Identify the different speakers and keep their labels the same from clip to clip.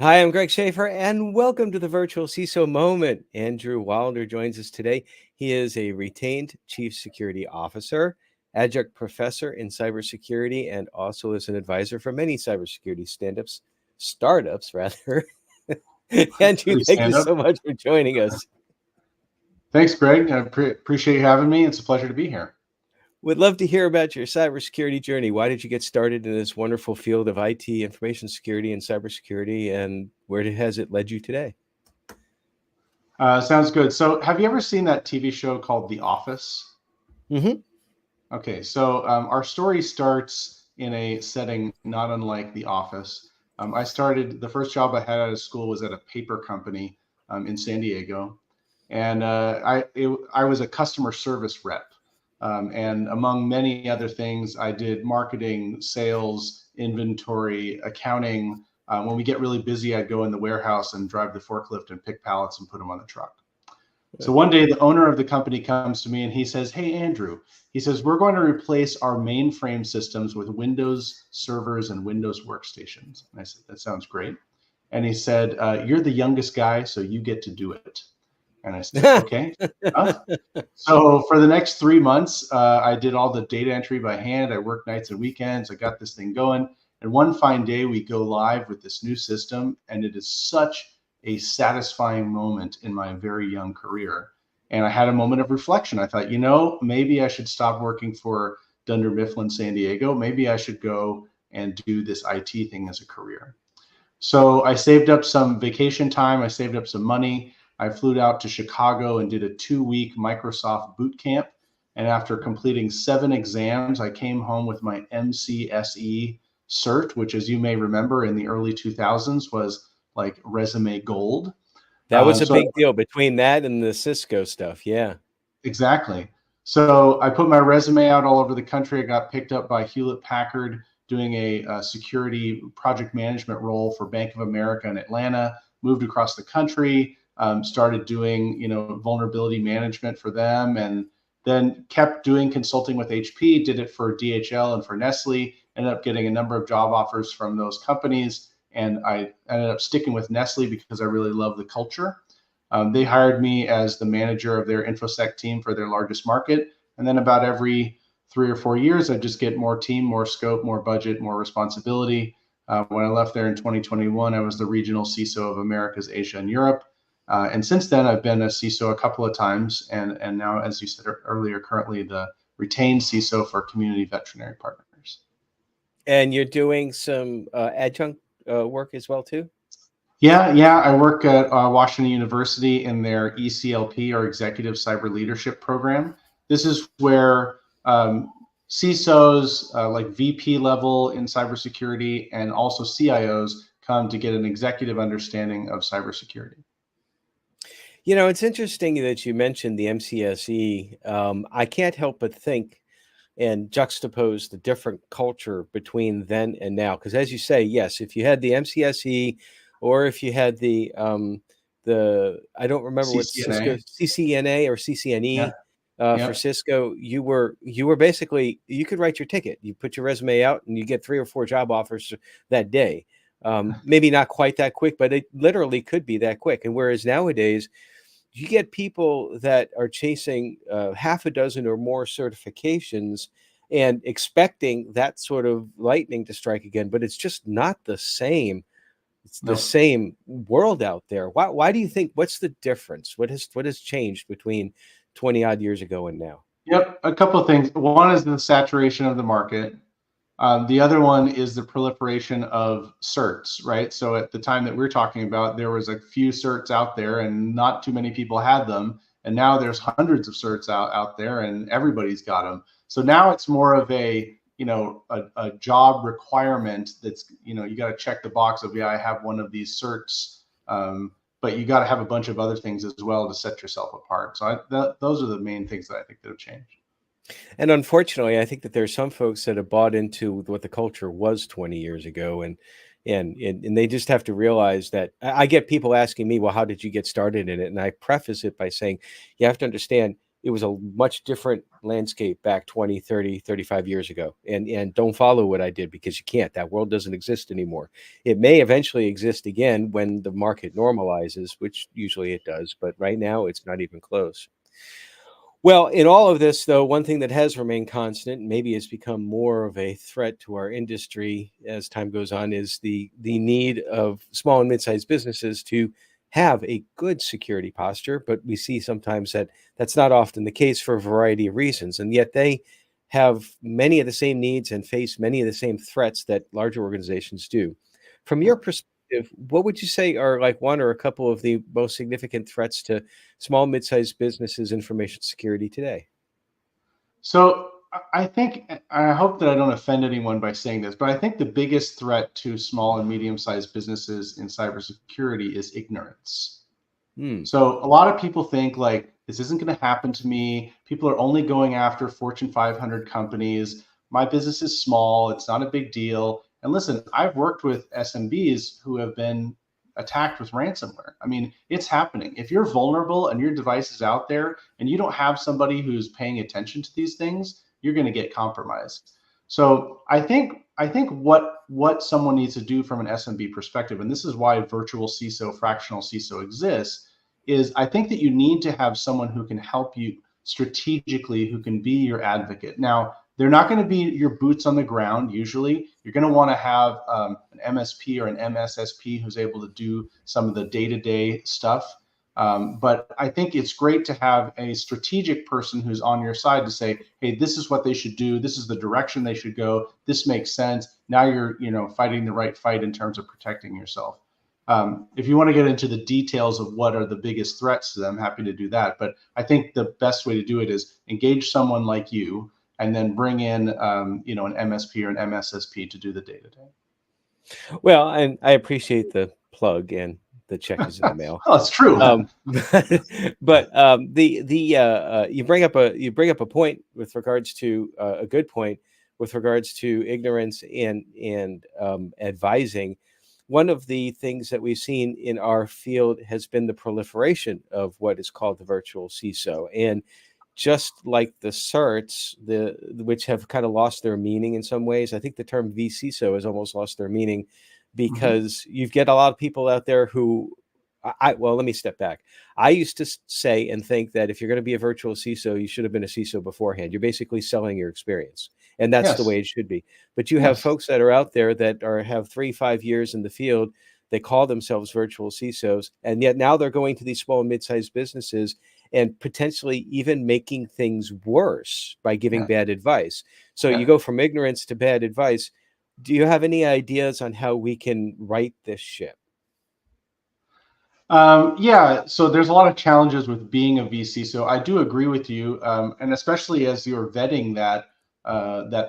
Speaker 1: Hi, I'm Greg Schaefer, and welcome to the virtual CISO moment. Andrew Wilder joins us today. He is a retained Chief Security Officer, adjunct professor in cybersecurity, and also is an advisor for many cybersecurity startups rather. Andrew,
Speaker 2: Pretty
Speaker 1: thank you
Speaker 2: stand up.
Speaker 1: so much for joining us.
Speaker 2: Thanks, Greg. I appreciate you having me. It's a pleasure to be here.
Speaker 1: Would love to hear about your cybersecurity journey. Why did you get started in this wonderful field of IT, information security, and cybersecurity, and where has it led you today?
Speaker 2: Sounds good. So, have you ever seen that TV show called The Office?
Speaker 1: Mm-hmm.
Speaker 2: Okay, so our story starts in a setting not unlike The Office. I started, the first job I had out of school was at a paper company in San Diego. And I was a customer service rep. And among many other things, I did marketing, sales, inventory, accounting. When we get really busy, I'd go in the warehouse and drive the forklift and pick pallets and put them on the truck. So one day, the owner of the company comes to me and he says, "Hey, Andrew," he says, "we're going to replace our mainframe systems with Windows servers and Windows workstations." And I said, "That sounds great." And he said, "You're the youngest guy, so you get to do it." And I said, "Okay." So for the next 3 months, I did all the data entry by hand. I worked nights and weekends. I got this thing going. And one fine day, we go live with this new system, and it is such a satisfying moment in my very young career. And I had a moment of reflection. I thought, maybe I should stop working for Dunder Mifflin San Diego. Maybe I should go and do this IT thing as a career. So I saved up some vacation time. I saved up some money. I flew out to Chicago and did a 2-week Microsoft boot camp. And after completing 7 exams, I came home with my MCSE cert, which, as you may remember, in the early 2000s was like resume gold.
Speaker 1: That was a
Speaker 2: So
Speaker 1: big deal between that and the Cisco stuff. Yeah.
Speaker 2: Exactly. So I put my resume out all over the country. I got picked up by Hewlett Packard doing a security project management role for Bank of America in Atlanta, moved across the country, started doing, vulnerability management for them, and then kept doing consulting with HP, did it for DHL and for Nestle, ended up getting a number of job offers from those companies. And I ended up sticking with Nestle because I really love the culture. They hired me as the manager of their InfoSec team for their largest market. And then about every 3 or 4 years, I just get more team, more scope, more budget, more responsibility. When I left there in 2021, I was the regional CISO of Americas, Asia, and Europe. And since then, I've been a CISO a couple of times. And now, as you said earlier, currently the retained CISO for community veterinary partners.
Speaker 1: And you're doing some adjunct work as well, too?
Speaker 2: Yeah. I work at Washington University in their ECLP, or Executive Cyber Leadership Program. This is where CISOs, like VP level in cybersecurity, and also CIOs come to get an executive understanding of cybersecurity.
Speaker 1: It's interesting that you mentioned the MCSE. I can't help but think and juxtapose the different culture between then and now. Because as you say, yes, if you had the MCSE, or if you had the I don't remember what Cisco CCNA or CCNE for Cisco, you were basically, you could write your ticket. You put your resume out and you get 3 or 4 job offers that day. Maybe not quite that quick, but it literally could be that quick. And whereas nowadays, you get people that are chasing half a dozen or more certifications and expecting that sort of lightning to strike again, but it's just not the same. It's the same world out there. Why do you think? What's the difference? What has changed between 20 odd years ago and now?
Speaker 2: Yep, a couple of things. One is the saturation of the market. The other one is the proliferation of certs, right? So at the time that we're talking about, there was a few certs out there and not too many people had them. And now there's hundreds of certs out there and everybody's got them. So now it's more of a job requirement that's, you got to check the box of, yeah, I have one of these certs. But you got to have a bunch of other things as well to set yourself apart. So those are the main things that I think that have changed.
Speaker 1: And unfortunately, I think that there's some folks that have bought into what the culture was 20 years ago, and they just have to realize that. I get people asking me, well, how did you get started in it? And I preface it by saying, you have to understand, it was a much different landscape back 20, 30, 35 years ago. And don't follow what I did, because you can't. That world doesn't exist anymore. It may eventually exist again when the market normalizes, which usually it does, but right now it's not even close. Well, in all of this, though, one thing that has remained constant, and maybe has become more of a threat to our industry as time goes on, is the need of small and mid-sized businesses to have a good security posture. But we see sometimes that that's not often the case for a variety of reasons, and yet they have many of the same needs and face many of the same threats that larger organizations do. From your perspective, what would you say are like one or a couple of the most significant threats to small, mid-sized businesses' information security today?
Speaker 2: So I think, I hope that I don't offend anyone by saying this, but I think the biggest threat to small and medium-sized businesses in cybersecurity is ignorance.
Speaker 1: Hmm.
Speaker 2: So a lot of people think like this isn't going to happen to me. People are only going after Fortune 500 companies. My business is small. It's not a big deal. And listen, I've worked with SMBs who have been attacked with ransomware. I mean, it's happening. If you're vulnerable and your device is out there and you don't have somebody who's paying attention to these things, you're going to get compromised. So I think what someone needs to do from an SMB perspective, and this is why virtual CISO, fractional CISO exists, is I think that you need to have someone who can help you strategically, who can be your advocate. Now, they're not going to be your boots on the ground. Usually, you're going to want to have an MSP or an MSSP who's able to do some of the day-to-day stuff. But I think it's great to have a strategic person who's on your side to say, hey, this is what they should do. This is the direction they should go. This makes sense. Now you're, fighting the right fight in terms of protecting yourself. If you want to get into the details of what are the biggest threats to them, happy to do that. But I think the best way to do it is engage someone like you, and then bring in, an MSP or an MSSP to do the day-to-day.
Speaker 1: Well, and I appreciate the plug, and the check is in the mail.
Speaker 2: Oh, it's true.
Speaker 1: But you bring up a point with regards to a good point with regards to ignorance and advising. One of the things that we've seen in our field has been the proliferation of what is called the virtual CISO, and just like the certs, which have kind of lost their meaning in some ways, I think the term vCISO has almost lost their meaning, because you get a lot of people out there who, well, let me step back. I used to say and think that if you're going to be a virtual CISO, you should have been a CISO beforehand. You're basically selling your experience, and that's the
Speaker 2: Yes.
Speaker 1: way it should be. But you have
Speaker 2: Yes.
Speaker 1: folks that are out there that have 3-5 years in the field. They call themselves virtual CISOs, and yet now they're going to these small and mid-sized businesses and potentially even making things worse by giving
Speaker 2: Yeah.
Speaker 1: bad advice. So you
Speaker 2: Yeah.
Speaker 1: go from ignorance to bad advice. Do you have any ideas on how we can right this ship?
Speaker 2: Yeah, so there's a lot of challenges with being a VC. So I do agree with you, and especially as you're vetting that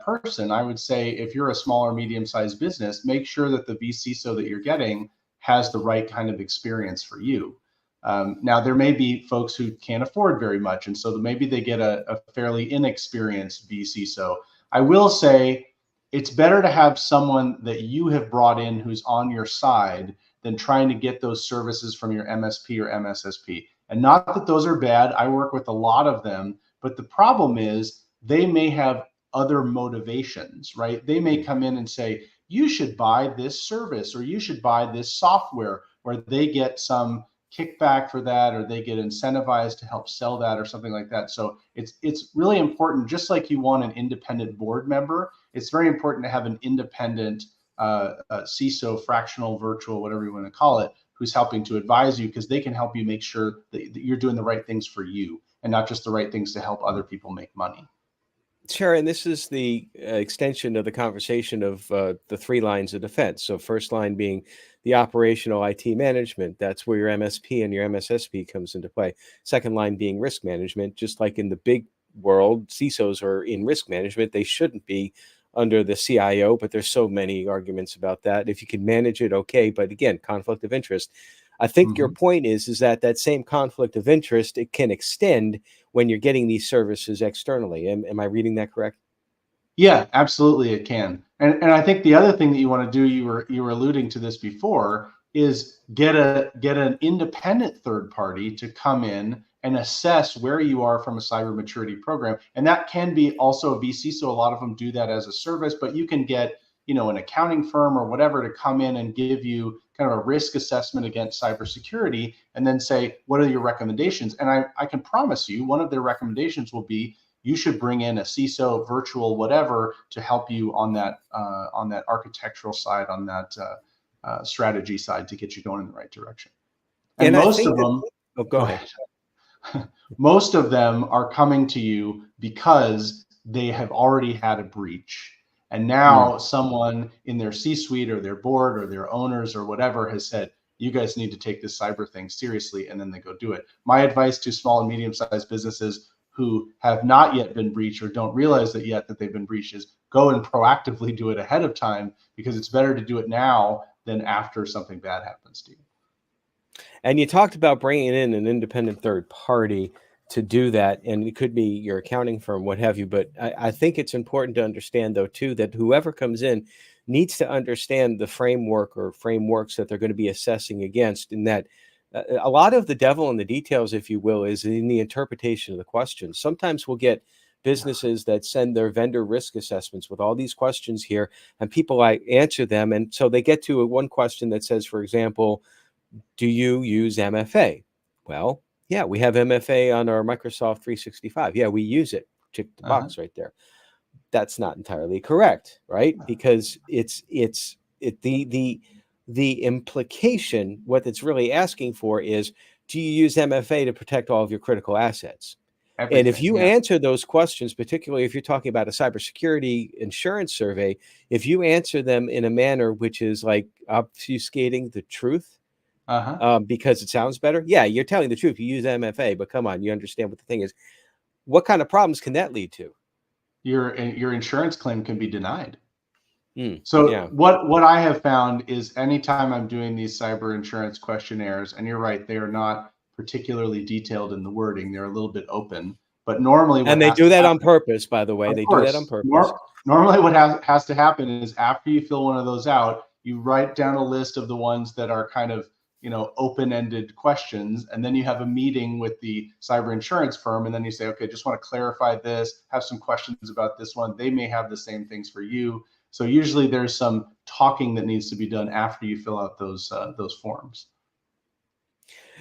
Speaker 2: person, I would say if you're a small or medium-sized business, make sure that the VC so that you're getting has the right kind of experience for you. Now, there may be folks who can't afford very much, and so maybe they get a fairly inexperienced VC. So I will say it's better to have someone that you have brought in who's on your side than trying to get those services from your MSP or MSSP. And not that those are bad. I work with a lot of them, but the problem is they may have other motivations, right? They may come in and say, you should buy this service, or you should buy this software, where they get some kickback for that, or they get incentivized to help sell that, or something like that. So it's really important, just like you want an independent board member, it's very important to have an independent CISO, fractional, virtual, whatever you want to call it, who's helping to advise you, because they can help you make sure that you're doing the right things for you, and not just the right things to help other people make money.
Speaker 1: Sure, and this is the extension of the conversation of the 3 lines of defense. So first line being the operational IT management. That's where your MSP and your MSSP comes into play. Second line being risk management. Just like in the big world, CISOs are in risk management. They shouldn't be under the CIO, but there's so many arguments about that. If you can manage it, okay. But again, conflict of interest. I think your point is that same conflict of interest, it can extend when you're getting these services externally. Am I reading that correct?
Speaker 2: Yeah, absolutely, it can. And I think the other thing that you want to do, you were alluding to this before, is get an independent third party to come in and assess where you are from a cyber maturity program. And that can be also a VC. So a lot of them do that as a service, but you can get, an accounting firm or whatever to come in and give you kind of a risk assessment against cybersecurity and then say, what are your recommendations? And I can promise you one of their recommendations will be, you should bring in a CISO, virtual, whatever, to help you on that architectural side, on that strategy side, to get you going in the right direction. And
Speaker 1: And I
Speaker 2: most
Speaker 1: think
Speaker 2: of
Speaker 1: that,
Speaker 2: them,
Speaker 1: oh, go ahead.
Speaker 2: most of them are coming to you because they have already had a breach. And now someone in their C-suite or their board or their owners or whatever has said, you guys need to take this cyber thing seriously, and then they go do it. My advice to small and medium-sized businesses who have not yet been breached or don't realize that yet that they've been breached is go and proactively do it ahead of time, because it's better to do it now than after something bad happens to you.
Speaker 1: And you talked about bringing in an independent third party to do that, and it could be your accounting firm, what have you. But I think it's important to understand, though, too, that whoever comes in needs to understand the framework or frameworks that they're going to be assessing against, and that a lot of the devil in the details, if you will, is in the interpretation of the questions. Sometimes we'll get businesses that send their vendor risk assessments with all these questions here, and people answer them. And so they get to one question that says, for example, do you use MFA? Well, yeah, we have MFA on our Microsoft 365. Yeah, we use it. Check the box right there. That's not entirely correct, right? Because the implication, what it's really asking for is, do you use MFA to protect all of your critical assets?
Speaker 2: Everything,
Speaker 1: and if you
Speaker 2: yeah.
Speaker 1: answer those questions, particularly if you're talking about a cybersecurity insurance survey, if you answer them in a manner which is like obfuscating the truth, because it sounds better. Yeah, you're telling the truth. You use MFA, but come on, you understand what the thing is. What kind of problems can that lead to?
Speaker 2: Your insurance claim can be denied.
Speaker 1: So yeah.
Speaker 2: what I have found is anytime I'm doing these cyber insurance questionnaires, and you're right, they are not particularly detailed in the wording. They're a little bit open, but normally
Speaker 1: and they do that on purpose, by the way. They do that on purpose.
Speaker 2: Normally what has to happen is after you fill one of those out, you write down a list of the ones that are kind of, open-ended questions, and then you have a meeting with the cyber insurance firm, and then you say, okay, just want to clarify this, have some questions about this one. They may have the same things for you. So usually there's some talking that needs to be done after you fill out those forms.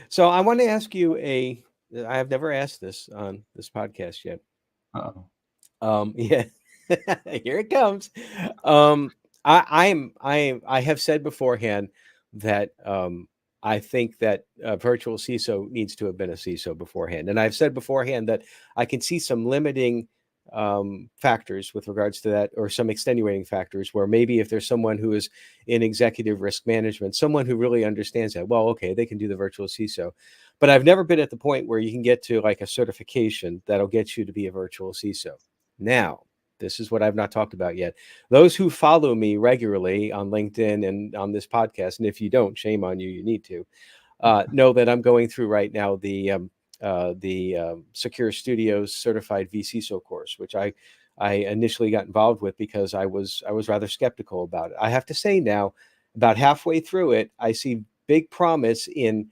Speaker 1: So I want to ask you I have never asked this on this podcast yet. Yeah, here it comes. I have said beforehand that I think that a virtual CISO needs to have been a CISO beforehand. And I've said beforehand that I can see some limiting factors with regards to that, or some extenuating factors where maybe if there's someone who is in executive risk management, someone who really understands that, well, okay, they can do the virtual CISO. But I've never been at the point where you can get to like a certification that'll get you to be a virtual CISO. Now, this is what I've not talked about yet. Those who follow me regularly on LinkedIn and on this podcast, and if you don't, shame on you, you need to know that I'm going through right now the Secure Studios Certified vCISO course, which I initially got involved with because I was rather skeptical about it. I have to say now, about halfway through it, I see big promise in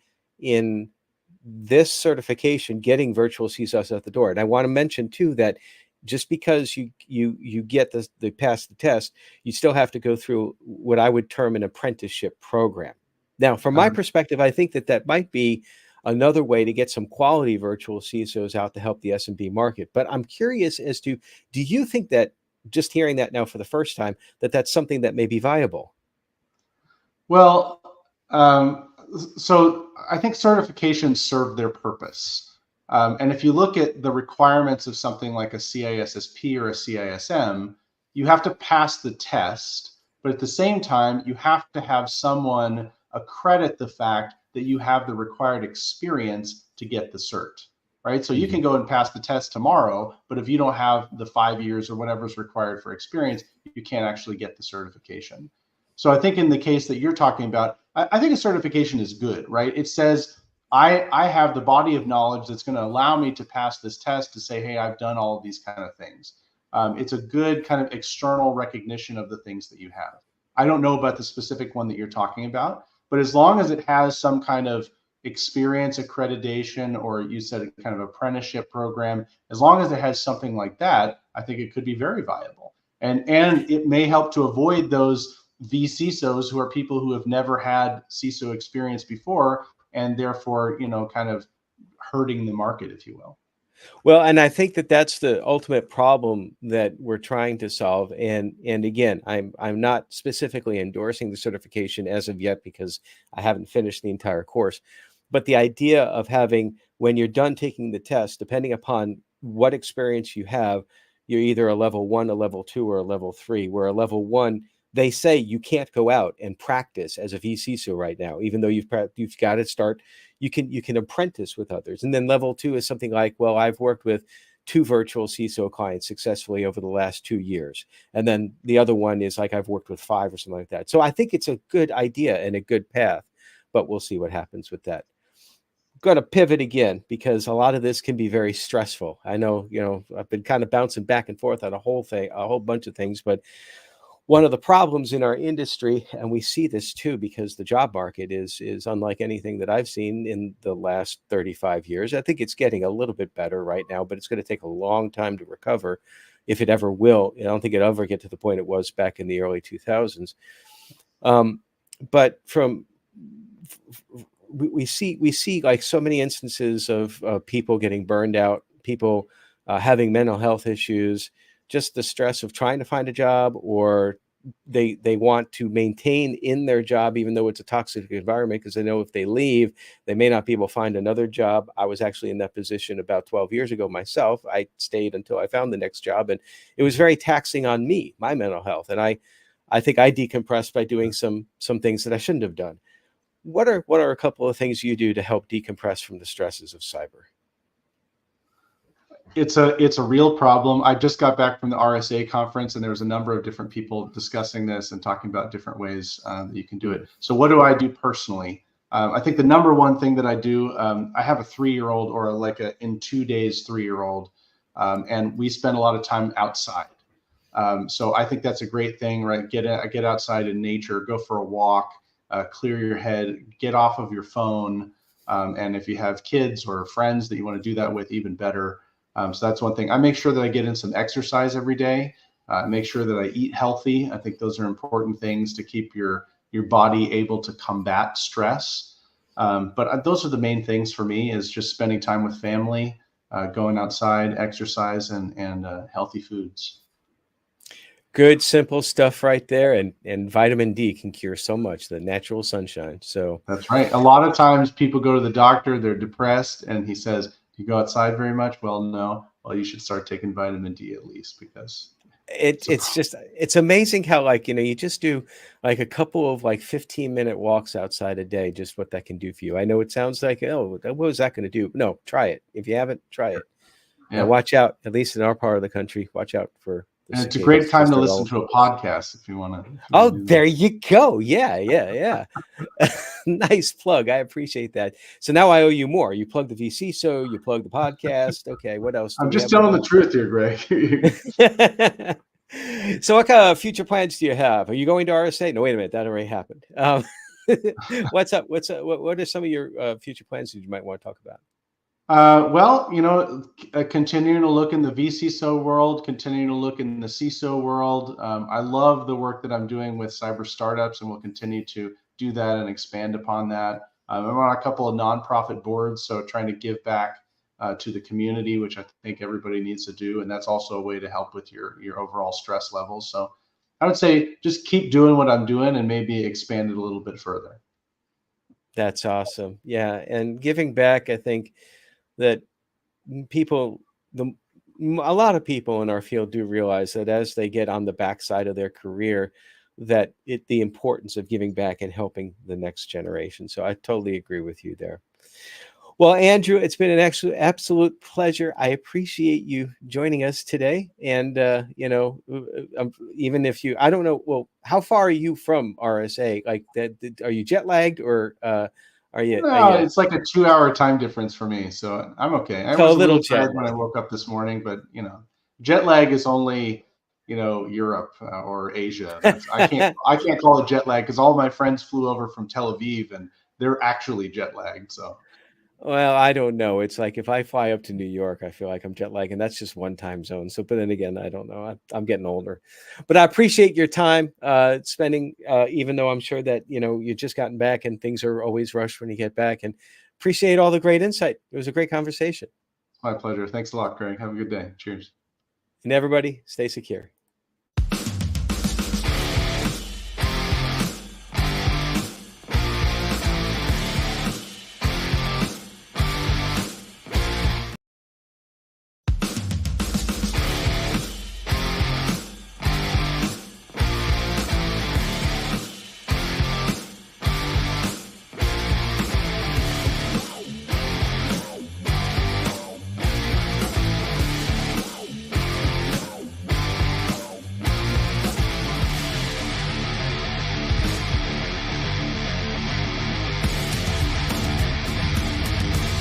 Speaker 1: this certification getting virtual CISOs at the door. And I want to mention too that just because you get the pass the test, you still have to go through what I would term an apprenticeship program. Now, from my perspective, I think that might be another way to get some quality virtual CISOs out to help the SMB market. But I'm curious as to, do you think that, just hearing that now for the first time, that that's something that may be viable?
Speaker 2: Well, so I think certifications serve their purpose. And if you look at the requirements of something like a CISSP or a CISM, you have to pass the test, but at the same time, you have to have someone accredit the fact that you have the required experience to get the cert, right? So you can go and pass the test tomorrow, but if you don't have the 5 years or whatever's required for experience, you can't actually get the certification. So I think in the case that you're talking about, I think a certification is good, right? It says, I have the body of knowledge that's going to allow me to pass this test to say, hey, I've done all of these kind of things. It's a good kind of external recognition of the things that you have. I don't know about the specific one that you're talking about, but as long as it has some kind of experience accreditation, or you said a kind of apprenticeship program, as long as it has something like that, I think it could be very viable. And it may help to avoid those VCSOs, who are people who have never had CISO experience before, and therefore, kind of hurting the market, if you will.
Speaker 1: Well, and I think that that's the ultimate problem that we're trying to solve. And again, I'm not specifically endorsing the certification as of yet because I haven't finished the entire course. But the idea of having, when you're done taking the test, depending upon what experience you have, you're either a level 1, a level 2, or a level 3. Where a level 1, they say you can't go out and practice as a VCSO right now, even though you've got to start. You can apprentice with others. And then level 2 is something like, well, I've worked with 2 virtual CISO clients successfully over the last 2 years. And then the other one is like, I've worked with 5 or something like that. So I think it's a good idea and a good path, but we'll see what happens with that. Going to pivot again because a lot of this can be very stressful. I know, I've been kind of bouncing back and forth on a whole bunch of things, but one of the problems in our industry, and we see this too, because the job market is unlike anything that I've seen in the last 35 years. I think it's getting a little bit better right now, but it's going to take a long time to recover, if it ever will. I don't think it'll ever get to the point it was back in the early 2000s. But we see like so many instances of people getting burned out, people having mental health issues, just the stress of trying to find a job, or they want to maintain in their job, even though it's a toxic environment, because they know if they leave, they may not be able to find another job. I was actually in that position about 12 years ago myself. I stayed until I found the next job, and it was very taxing on me, my mental health. And I think I decompressed by doing some things that I shouldn't have done. What are a couple of things you do to help decompress from the stresses of cyber?
Speaker 2: It's a real problem. I just got back from the RSA conference, and there was a number of different people discussing this and talking about different ways that you can do it. So what do I do personally? I think the number one thing that I do, I have a 3-year-old, or like a in 2 days 3-year-old, and we spend a lot of time outside. So I think that's a great thing, right? Get outside in nature, go for a walk, clear your head, get off of your phone. And if you have kids or friends that you want to do that with, even better. So that's one thing. I make sure that I get in some exercise every day. Make sure that I eat healthy. I think those are important things to keep your body able to combat stress. But those are the main things for me, is just spending time with family, going outside, exercise, and healthy foods.
Speaker 1: Good, simple stuff right there. And vitamin D can cure so much, the natural sunshine. So
Speaker 2: that's right. A lot of times people go to the doctor, they're depressed, and he says, you go outside very much? Well, no. Well, you should start taking vitamin D at least, because
Speaker 1: it's amazing how, like, you just do like a couple of like 15-minute walks outside a day, just what that can do for you. I know it sounds like, oh, what was that going to do? No, try it. If you haven't, try it. Yeah. Watch out, at least in our part of the country, watch out for the
Speaker 2: and it's a great time to listen to a podcast if you want to.
Speaker 1: Oh, there you go. Yeah. Nice plug. I appreciate that. So now I owe you more. You plug the VC, so you plug the podcast. Okay, what else?
Speaker 2: I'm just telling the truth here, Greg.
Speaker 1: So what kind of future plans do you have? Are you going to RSA? No, wait a minute. That already happened. What's up? What are some of your future plans that you might want to talk about?
Speaker 2: Well, continuing to look in the VCSO world, continuing to look in the CISO world. I love the work that I'm doing with cyber startups, and we'll continue to do that and expand upon that. I'm on a couple of nonprofit boards, so trying to give back to the community, which I think everybody needs to do, and that's also a way to help with your overall stress levels. So I would say just keep doing what I'm doing and maybe expand it a little bit further.
Speaker 1: That's awesome. Yeah, and giving back, I think that a lot of people in our field do realize that as they get on the backside of their career, that the importance of giving back and helping the next generation. So I totally agree with you there. Well, Andrew, it's been an absolute pleasure. I appreciate you joining us today. And, even if I don't know, well, how far are you from RSA? Like, are you jet lagged, or are you?
Speaker 2: No, it's like a 2-hour time difference for me, so I'm okay. I was a little tired when I woke up this morning, but jet lag is only Europe or Asia. I can't call it jet lag because all my friends flew over from Tel Aviv, and they're actually jet lagged. So.
Speaker 1: Well, I don't know. It's like if I fly up to New York, I feel like I'm jet lagged, and that's just one time zone. So, but then again, I don't know. I'm getting older, but I appreciate your time spending. Even though I'm sure that you just gotten back and things are always rushed when you get back, and appreciate all the great insight. It was a great conversation.
Speaker 2: My pleasure. Thanks a lot, Craig. Have a good day. Cheers.
Speaker 1: And everybody, stay secure.